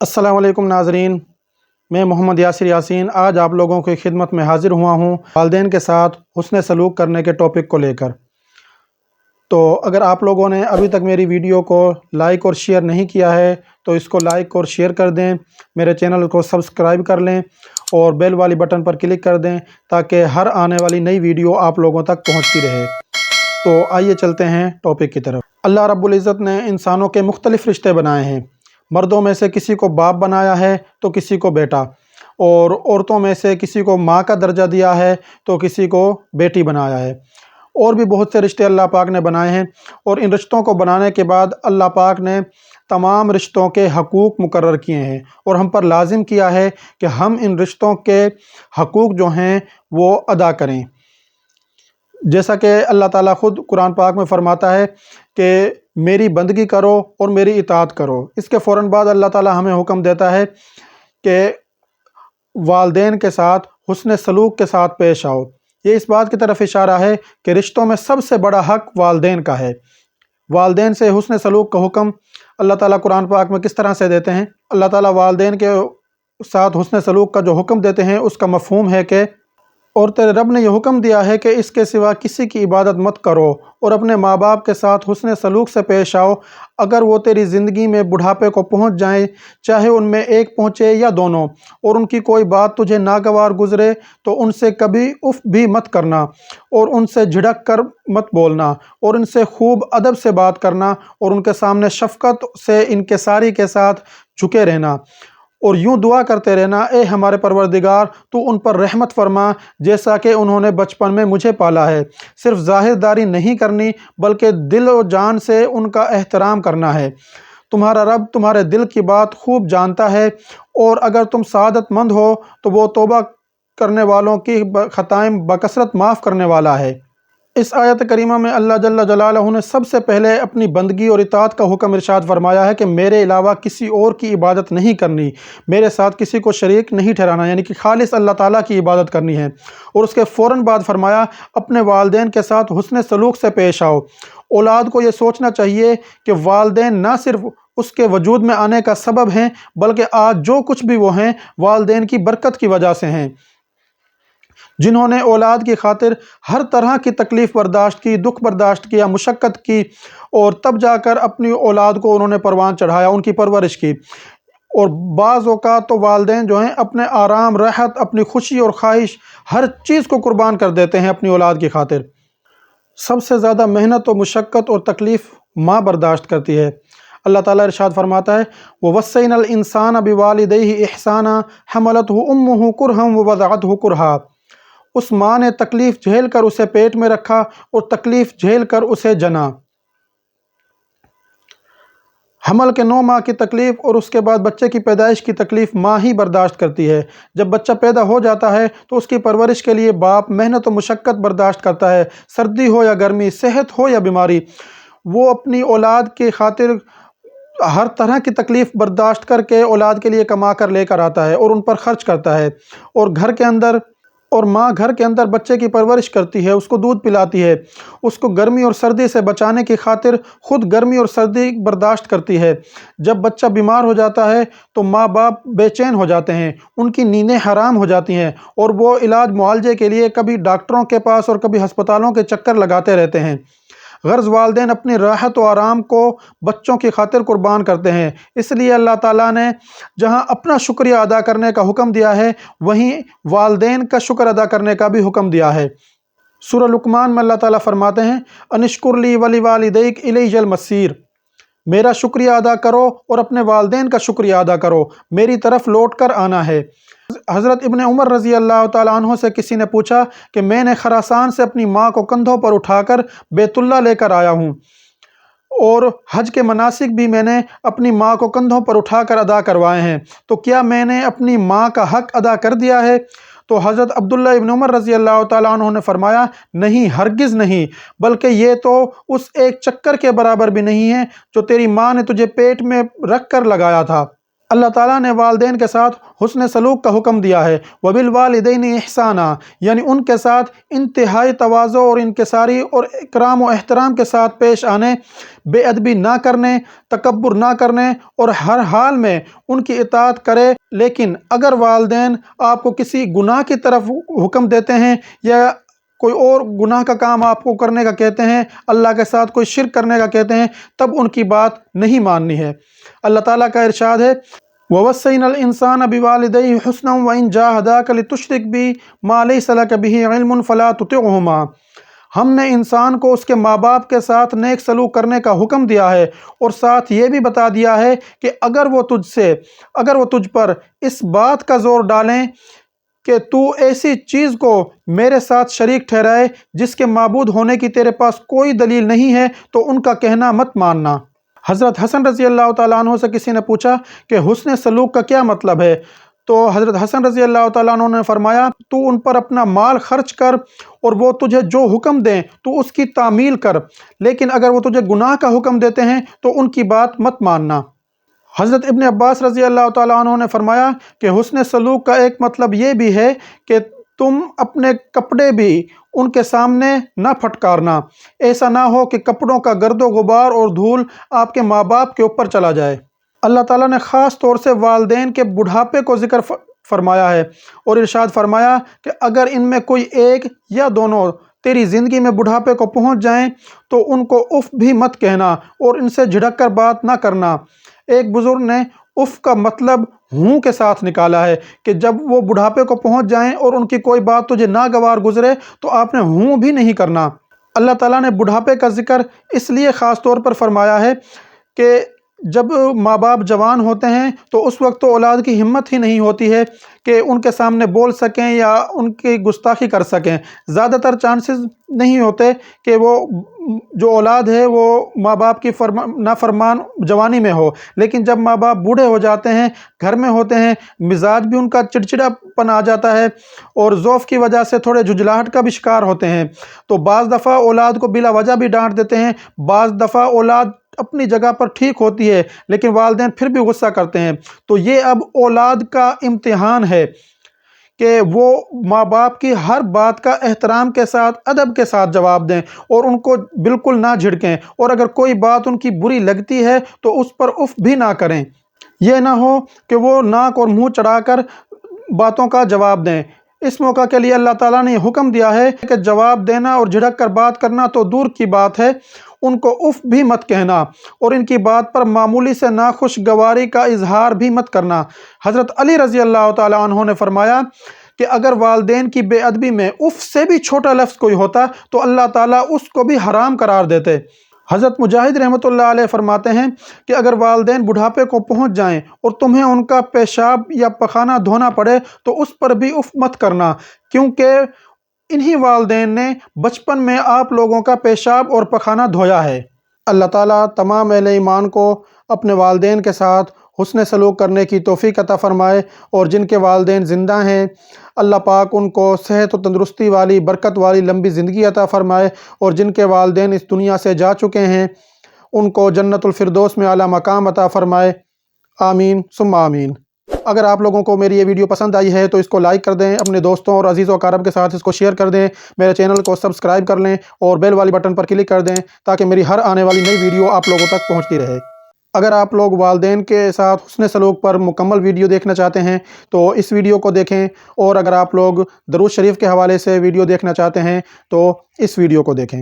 अस्सलाम वालेकुम नाज़रीन, मैं मोहम्मद यासिर यासीन आज आप लोगों की खिदमत में हाज़िर हुआ हूँ वालिदैन के साथ हुस्न सलूक करने के टॉपिक को लेकर। तो अगर आप लोगों ने अभी तक मेरी वीडियो को लाइक और शेयर नहीं किया है तो इसको लाइक और शेयर कर दें, मेरे चैनल को सब्सक्राइब कर लें और बेल वाली बटन पर क्लिक कर दें ताकि हर आने वाली नई वीडियो आप लोगों तक पहुँचती रहे। तो आइए चलते हैं टॉपिक की तरफ। अल्लाह रब्बुल इज़्ज़त ने इंसानों के मुख्तलिफ़ रिश्ते बनाए हैं। मर्दों में से किसी को बाप बनाया है तो किसी को बेटा, और औरतों में से किसी को माँ का दर्जा दिया है तो किसी को बेटी बनाया है। और भी बहुत से रिश्ते अल्लाह पाक ने बनाए हैं, और इन रिश्तों को बनाने के बाद अल्लाह पाक ने तमाम रिश्तों के हकूक़ मुकर्रर किए हैं और हम पर लाजिम किया है कि हम इन रिश्तों के हकूक़ जो हैं वो अदा करें। जैसा कि अल्लाह ताला ख़ुद कुरान पाक में फ़रमाता है कि मेरी बंदगी करो और मेरी इताअत करो। इसके फ़ौरन बाद अल्लाह ताला हमें हुक्म देता है कि वालिदैन के साथ हुस्न सलूक के साथ पेश आओ। ये इस बात की तरफ इशारा है कि रिश्तों में सबसे बड़ा हक़ वालिदैन का है। वालिदैन से हुस्न सलूक का हुक्म अल्लाह ताला कुरान पाक में किस तरह से देते हैं। अल्लाह ताला वालिदैन के साथ हुस्न सलूक का जो हुक्म देते हैं उसका मफ़हूम है कि और तेरे रब ने यह हुक्म दिया है कि इसके सिवा किसी की इबादत मत करो, और अपने माँ बाप के साथ हुस्न सलूक से पेश आओ। अगर वो तेरी ज़िंदगी में बुढ़ापे को पहुँच जाएं, चाहे उनमें एक पहुँचे या दोनों, और उनकी कोई बात तुझे नागवार गुज़रे तो उनसे कभी उफ भी मत करना, और उनसे झिड़क कर मत बोलना, और उनसे खूब अदब से बात करना, और उनके सामने शफ़क़त से इनकिसारी के साथ झुके रहना, और यूँ दुआ करते रहना, ए हमारे परवरदिगार तू उन पर रहमत फरमा जैसा कि उन्होंने बचपन में मुझे पाला है। सिर्फ ज़ाहिरदारी नहीं करनी बल्कि दिल और जान से उनका एहतराम करना है। तुम्हारा रब तुम्हारे दिल की बात खूब जानता है, और अगर तुम सआदतमंद हो तो वो तौबा करने वालों की ख़ताएँ बकसरत माफ़ करने वाला है। इस आयत करीमा में अल्लाह जल्ल जलालहू ने सबसे पहले अपनी बंदगी और इताअत का हुक्म इरशाद फरमाया है कि मेरे अलावा किसी और की इबादत नहीं करनी, मेरे साथ किसी को शरीक नहीं ठहराना, यानी कि खालिस अल्लाह ताला की इबादत करनी है। और उसके फ़ौरन बाद फरमाया अपने वालिदैन के साथ हुस्न सलूक से पेश आओ। औलाद को ये सोचना चाहिए कि वालिदैन ना सिर्फ उसके वजूद में आने का सबब हैं बल्कि आज जो कुछ भी वो हैं वालिदैन की बरकत की वजह से हैं, जिन्होंने औलाद की खातिर हर तरह की तकलीफ़ बर्दाश्त की, दुख बर्दाश्त किया, मुशक्क़त की, और तब जाकर अपनी औलाद को उन्होंने परवान चढ़ाया, उनकी परवरिश की। और बाज़ औक़ात तो वालिदैन जो हैं अपने आराम, राहत, अपनी खुशी और ख्वाहिश हर चीज़ को कुर्बान कर देते हैं अपनी औलाद की खातिर। सबसे ज़्यादा मेहनत और मुशक्क़त और तकलीफ़ माँ बर्दाश्त करती है। अल्लाह ताला इरशाद फरमाता है व वस्सैनल इंसान बिवालिदैहि इहसाना हमलतहु उम्मुहु कुरहन व वदअतहु कुरहा। उस माँ ने तकलीफ़ झेल कर उसे पेट में रखा और तकलीफ़ झेल कर उसे जना। हमल के 9 माह की तकलीफ़ और उसके बाद बच्चे की पैदाइश की तकलीफ़ माँ ही बर्दाश्त करती है। जब बच्चा पैदा हो जाता है तो उसकी परवरिश के लिए बाप मेहनत और मुशक्क़त बर्दाश्त करता है, सर्दी हो या गर्मी, सेहत हो या बीमारी। वो अपनी औलाद की खातिर हर तरह की तकलीफ़ बर्दाश्त करके औलाद के लिए कमा कर लेकर आता है और उन पर ख़र्च करता है। और माँ घर के अंदर बच्चे की परवरिश करती है, उसको दूध पिलाती है, उसको गर्मी और सर्दी से बचाने की खातिर ख़ुद गर्मी और सर्दी बर्दाश्त करती है। जब बच्चा बीमार हो जाता है तो माँ बाप बेचैन हो जाते हैं, उनकी नींदें हराम हो जाती हैं, और वो इलाज मुआलजे के लिए कभी डॉक्टरों के पास और कभी हस्पतालों के चक्कर लगाते रहते हैं। गर्ज़ वालिदैन अपनी राहत और आराम को बच्चों की खातिर कुर्बान करते हैं। इसलिए अल्लाह ताला ने जहां अपना शुक्रिया अदा करने का हुक्म दिया है वहीं वालिदैन का शुक्र अदा करने का भी हुक्म दिया है। सूरह लुक़मान में अल्लाह ताला फरमाते हैं अनिश्कुरली वलिवालिदैक इलैहिल मसीर, मेरा शुक्रिया अदा करो और अपने वालिदैन का शुक्रिया अदा करो, मेरी तरफ लौट कर आना है। हज़रत इब्न उमर रज़ी अल्लाह ताला अन्हु से किसी ने पूछा कि मैंने खरासान से अपनी माँ को कंधों पर उठाकर बैतुल्ला लेकर आया हूँ, और हज के मनासिक भी मैंने अपनी माँ को कंधों पर उठाकर अदा करवाए हैं, तो क्या मैंने अपनी माँ का हक़ अदा कर दिया है? तो हज़रत अब्दुल्ला इब्न उमर रज़ी अल्लाह ताला अन्हु ने फरमाया नहीं, हरगिज़ नहीं, बल्कि ये तो उस एक चक्कर के बराबर भी नहीं है जो तेरी माँ ने तुझे पेट में रख कर लगाया था। اللہ تعالیٰ نے والدین کے ساتھ حسن سلوک کا حکم دیا ہے، وبالوالدین احسانا، یعنی ان کے ساتھ انتہائی تواضع اور انکساری اور اکرام و احترام کے ساتھ پیش آنے، بے ادبی نہ کرنے، تکبر نہ کرنے اور ہر حال میں ان کی اطاعت کرے۔ لیکن اگر والدین آپ کو کسی گناہ کی طرف حکم دیتے ہیں یا کوئی اور گناہ کا کام آپ کو کرنے کا کہتے ہیں، اللہ کے ساتھ کوئی شرک کرنے کا کہتے ہیں، تب ان کی بات نہیں ماننی ہے۔ اللہ تعالیٰ کا ارشاد ہے، وَوَصَّيْنَا الْإِنسَانَ بِوَالِدَيْهِ حُسْنًا وَإِنْ جَاهَدَاكَ لِتُشْرِكَ بِي مَا لَيْسَ لَكَ بِهِ عِلْمٌ فَلَا تُطِعْهُمَا۔ ہم نے انسان کو اس کے ماں باپ کے ساتھ نیک سلوک کرنے کا حکم دیا ہے، اور ساتھ یہ بھی بتا دیا ہے کہ اگر وہ تجھ پر اس بات کا زور ڈالیں کہ تو ایسی چیز کو میرے ساتھ شریک ٹھہرائے جس کے معبود ہونے کی تیرے پاس کوئی دلیل نہیں ہے، تو ان کا کہنا مت ماننا۔ حضرت حسن رضی اللہ تعالیٰ عنہ سے کسی نے پوچھا کہ حسن سلوک کا کیا مطلب ہے؟ تو حضرت حسن رضی اللہ تعالیٰ عنہ نے فرمایا، تو ان پر اپنا مال خرچ کر اور وہ تجھے جو حکم دیں تو اس کی تعمیل کر، لیکن اگر وہ تجھے گناہ کا حکم دیتے ہیں تو ان کی بات مت ماننا۔ حضرت ابن عباس رضی اللہ تعالیٰ عنہ نے فرمایا کہ حسن سلوک کا ایک مطلب یہ بھی ہے کہ تم اپنے کپڑے بھی ان کے سامنے نہ پھٹکارنا، ایسا نہ ہو کہ کپڑوں کا گرد و غبار اور دھول آپ کے ماں باپ کے اوپر چلا جائے۔ اللہ تعالیٰ نے خاص طور سے والدین کے بڑھاپے کو ذکر فرمایا ہے اور ارشاد فرمایا کہ اگر ان میں کوئی ایک یا دونوں تیری زندگی میں بڑھاپے کو پہنچ جائیں تو ان کو اف بھی مت کہنا اور ان سے جھڑک کر بات نہ کرنا۔ ایک بزرگ نے اف کا مطلب ہوں کے ساتھ نکالا ہے کہ جب وہ بڑھاپے کو پہنچ جائیں اور ان کی کوئی بات تجھے ناگوار گزرے تو آپ نے ہوں بھی نہیں کرنا۔ اللہ تعالیٰ نے بڑھاپے کا ذکر اس لیے خاص طور پر فرمایا ہے کہ جب ماں باپ جوان ہوتے ہیں تو اس وقت تو اولاد کی ہمت ہی نہیں ہوتی ہے کہ ان کے سامنے بول سکیں یا ان کی گستاخی کر سکیں۔ زیادہ تر چانسز نہیں ہوتے کہ وہ جو اولاد ہے وہ ماں باپ کی نافرمان جوانی میں ہو، لیکن جب ماں باپ بوڑھے ہو جاتے ہیں، گھر میں ہوتے ہیں، مزاج بھی ان کا چڑچڑا پن آ جاتا ہے اور ضعف کی وجہ سے تھوڑے جھنجھلاہٹ کا بھی شکار ہوتے ہیں، تو بعض دفعہ اولاد کو بلا وجہ بھی ڈانٹ دیتے ہیں، بعض دفعہ اولاد اپنی جگہ پر ٹھیک ہوتی ہے لیکن والدین پھر بھی غصہ کرتے ہیں۔ تو یہ اب اولاد کا امتحان ہے کہ وہ ماں باپ کی ہر بات کا احترام کے ساتھ، ادب کے ساتھ جواب دیں اور ان کو بالکل نہ جھڑکیں، اور اگر کوئی بات ان کی بری لگتی ہے تو اس پر اف بھی نہ کریں۔ یہ نہ ہو کہ وہ ناک اور منہ چڑھا کر باتوں کا جواب دیں۔ اس موقع کے لیے اللہ تعالیٰ نے یہ حکم دیا ہے کہ جواب دینا اور جھڑک کر بات کرنا تو دور کی بات ہے، ان کو اف بھی مت کہنا اور ان کی بات پر معمولی سے ناخوشگواری کا اظہار بھی مت کرنا۔ حضرت علی رضی اللہ تعالیٰ عنہ نے فرمایا کہ اگر والدین کی بے ادبی میں اف سے بھی چھوٹا لفظ کوئی ہوتا تو اللہ تعالیٰ اس کو بھی حرام قرار دیتے۔ حضرت مجاہد رحمۃ اللہ علیہ فرماتے ہیں کہ اگر والدین بڑھاپے کو پہنچ جائیں اور تمہیں ان کا پیشاب یا پخانہ دھونا پڑے تو اس پر بھی اف مت کرنا، کیونکہ انہی والدین نے بچپن میں آپ لوگوں کا پیشاب اور پخانہ دھویا ہے۔ اللہ تعالیٰ تمام اہل ایمان کو اپنے والدین کے ساتھ حسن سلوک کرنے کی توفیق عطا فرمائے، اور جن کے والدین زندہ ہیں اللہ پاک ان کو صحت و تندرستی والی برکت والی لمبی زندگی عطا فرمائے، اور جن کے والدین اس دنیا سے جا چکے ہیں ان کو جنت الفردوس میں اعلیٰ مقام عطا فرمائے، آمین ثم آمین۔ اگر آپ لوگوں کو میری یہ ویڈیو پسند آئی ہے تو اس کو لائک کر دیں، اپنے دوستوں اور عزیز و اقارب کے ساتھ اس کو شیئر کر دیں، میرے چینل کو سبسکرائب کر لیں اور بیل والی بٹن پر کلک کر دیں تاکہ میری ہر آنے والی نئی ویڈیو آپ لوگوں تک پہنچتی رہے۔ اگر آپ لوگ والدین کے ساتھ حسن سلوک پر مکمل ویڈیو دیکھنا چاہتے ہیں تو اس ویڈیو کو دیکھیں، اور اگر آپ لوگ درود شریف کے حوالے سے ویڈیو دیکھنا چاہتے ہیں تو اس ویڈیو کو دیکھیں۔